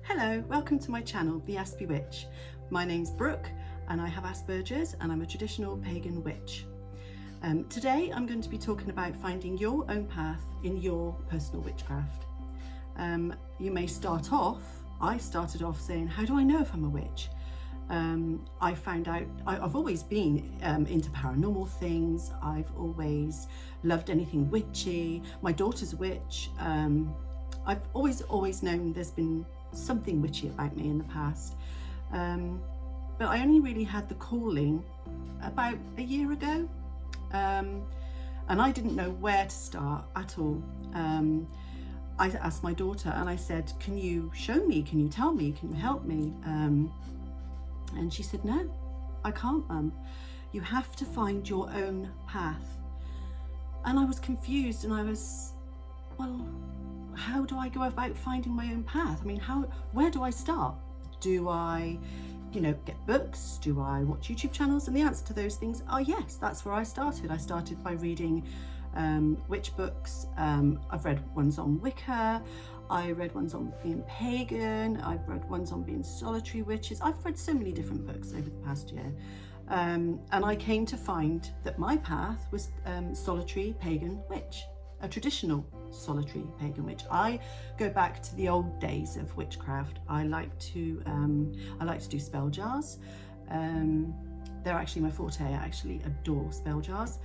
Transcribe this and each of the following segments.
Hello, welcome to my channel, the AspieWitch. My name's Brooke and I have Asperger's and I'm a traditional pagan witch. Today I'm going to be talking about finding your own path in your personal witchcraft. You may start off, I started off saying, how do I know if I'm a witch? I found out, I've always been into paranormal things. I've always loved anything witchy. My daughter's a witch. I've always known there's been something witchy about me in the past. But I only really had the calling about a year ago. And I didn't know where to start at all. I asked my daughter and I said, can you show me, can you tell me, can you help me? And she said, no, I can't, Mum. You have to find your own path. And I was confused and I was, well, how do I go about finding my own path? I mean, where do I start? Do I, get books? Do I watch YouTube channels? And the answer to those things are yes, that's where I started. I started by reading witch books. I've read ones on Wicca. I read ones on being pagan. I've read ones on being solitary witches. I've read so many different books over the past year. And I came to find that my path was solitary pagan witch, a traditional solitary pagan witch. I go back to the old days of witchcraft. I like to do spell jars. They're actually my forte. I actually adore spell jars.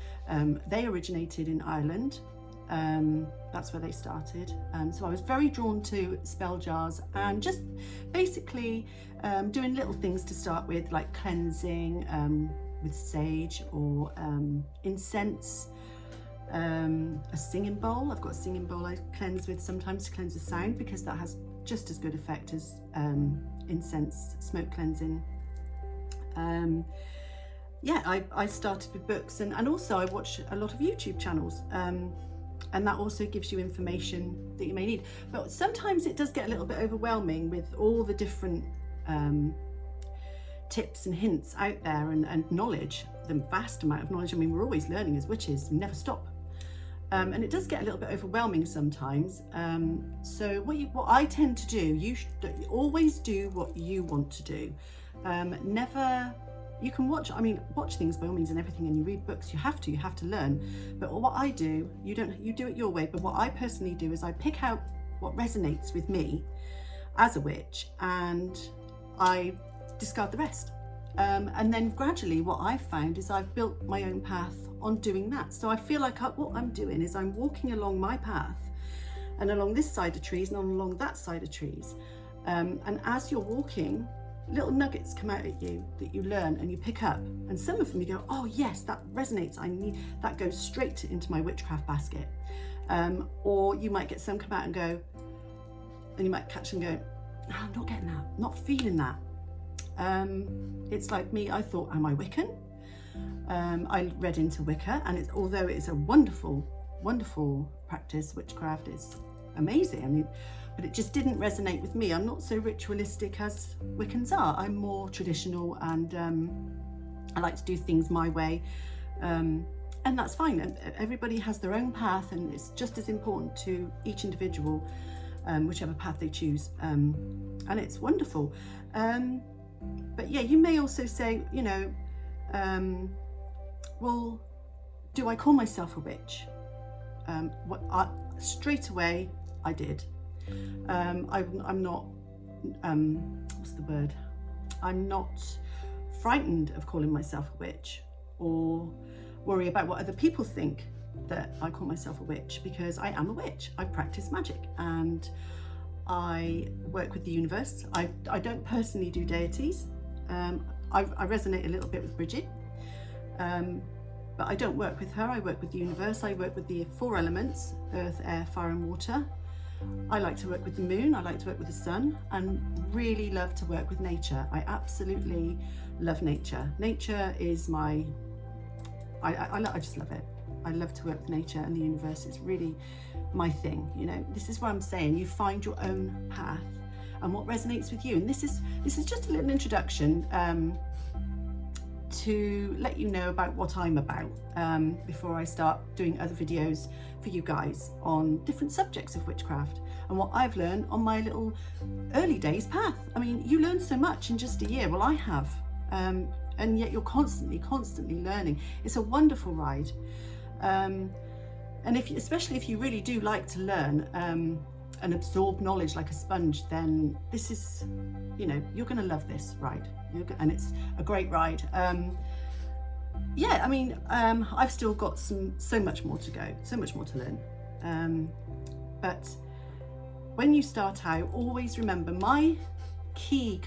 They originated in Ireland. That's where they started. So I was very drawn to spell jars and just basically doing little things to start with, like cleansing with sage or incense. A singing bowl. I've got a singing bowl I cleanse with sometimes to cleanse the sound, because that has just as good effect as incense, smoke cleansing. I started with books and also I watch a lot of YouTube channels, and that also gives you information that you may need. But sometimes it does get a little bit overwhelming with all the different tips and hints out there and knowledge, the vast amount of knowledge. I mean, we're always learning as witches, we never stop. And it does get a little bit overwhelming sometimes. So what I tend to do, you should always do what you want to do. You can watch things by all means and everything, and you read books, you have to learn. But what I do, you do it your way, but what I personally do is I pick out what resonates with me as a witch and I discard the rest. And then gradually what I've found is I've built my own path on doing that. So I feel like what I'm doing is I'm walking along my path and along this side of trees and along that side of trees. And as you're walking, little nuggets come out at you that you learn and you pick up. And some of them you go, oh yes, that resonates. That goes straight into my witchcraft basket. Or you might get some come out and go, and you might catch and go, no, I'm not getting that, not feeling that. It's like me, I thought, am I Wiccan? I read into Wicca, and although it's a wonderful, wonderful practice, witchcraft is amazing. But it just didn't resonate with me. I'm not so ritualistic as Wiccans are. I'm more traditional, and I like to do things my way. And that's fine. And everybody has their own path, and it's just as important to each individual, whichever path they choose. And it's wonderful. But yeah, you may also say, well, do I call myself a witch? Straight away, I did. I'm not, what's the word? I'm not frightened of calling myself a witch or worry about what other people think that I call myself a witch, because I am a witch. I practice magic and I work with the universe. I don't personally do deities. I resonate a little bit with Bridget, but I don't work with her. I work with the universe. I work with the 4 elements, earth, air, fire and water. I like to work with the moon. I like to work with the sun, and really love to work with nature. I absolutely love nature. Nature is I just love it. I love to work with nature, and the universe is really my thing. This is what I'm saying. You find your own path and what resonates with you. And this is just a little introduction to let you know about what I'm about before I start doing other videos for you guys on different subjects of witchcraft and what I've learned on my little early days path. I mean, you learn so much in just a year. Well, I have, and yet you're constantly learning. It's a wonderful ride, and especially if you really do like to learn and absorb knowledge like a sponge, then this is, you're going to love this ride. And it's a great ride. Yeah, I mean, I've still got so much more to go, so much more to learn. But when you start out, always remember my key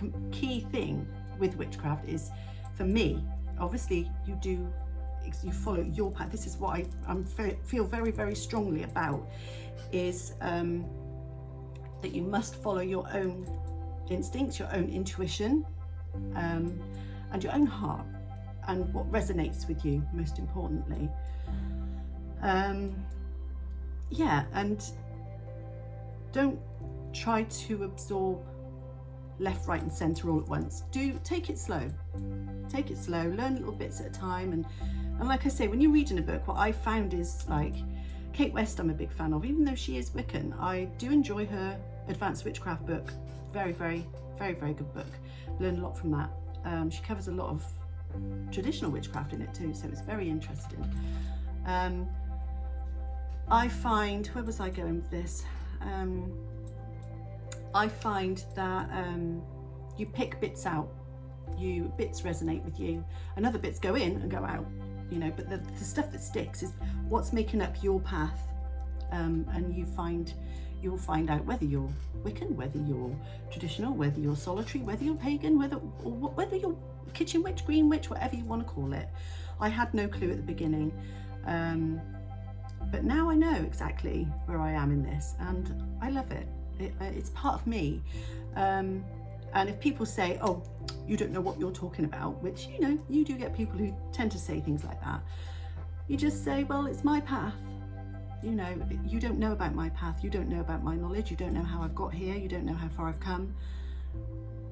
thing with witchcraft is, for me, obviously you follow your path. This is what I feel very, very strongly about, is that you must follow your own instincts, your own intuition, and your own heart, and what resonates with you, most importantly. Yeah, and don't try to absorb left, right and centre all at once. Take it slow, learn little bits at a time. And like I say, when you're reading a book, what I found is, like, Kate West I'm a big fan of, even though she is Wiccan. I do enjoy her Advanced Witchcraft book. Very, very, very, very good book. Learned a lot from that. She covers a lot of traditional witchcraft in it too, so it's very interesting. I find, where was I going with this? I find that you pick bits out, bits resonate with you, and other bits go in and go out, but the stuff that sticks is what's making up your path, and you'll find out whether you're Wiccan, whether you're traditional, whether you're solitary, whether you're pagan, whether you're kitchen witch, green witch, whatever you want to call it. I had no clue at the beginning, but now I know exactly where I am in this, and I love it. It's part of me. And if people say, oh, you don't know what you're talking about, which, you do get people who tend to say things like that, you just say, well, it's my path. You don't know about my path, you don't know about my knowledge, you don't know how I've got here, you don't know how far I've come.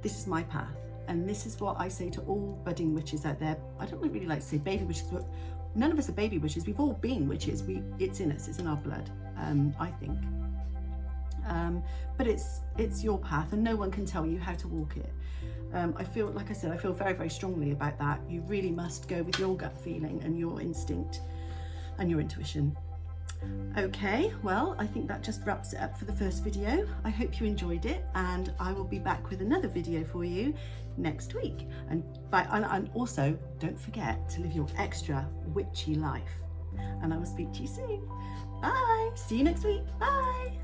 This is my path, and this is what I say to all budding witches out there. I don't really like to say baby witches, but none of us are baby witches. We've all been witches. It's in us, it's in our blood, I think. But it's your path, and no one can tell you how to walk it. I feel, like I said, I feel very, very strongly about that. You really must go with your gut feeling and your instinct and your intuition. Okay, well, I think that just wraps it up for the first video. I hope you enjoyed it, and I will be back with another video for you next week. And also, don't forget to live your extra witchy life. And I will speak to you soon. Bye. See you next week. Bye.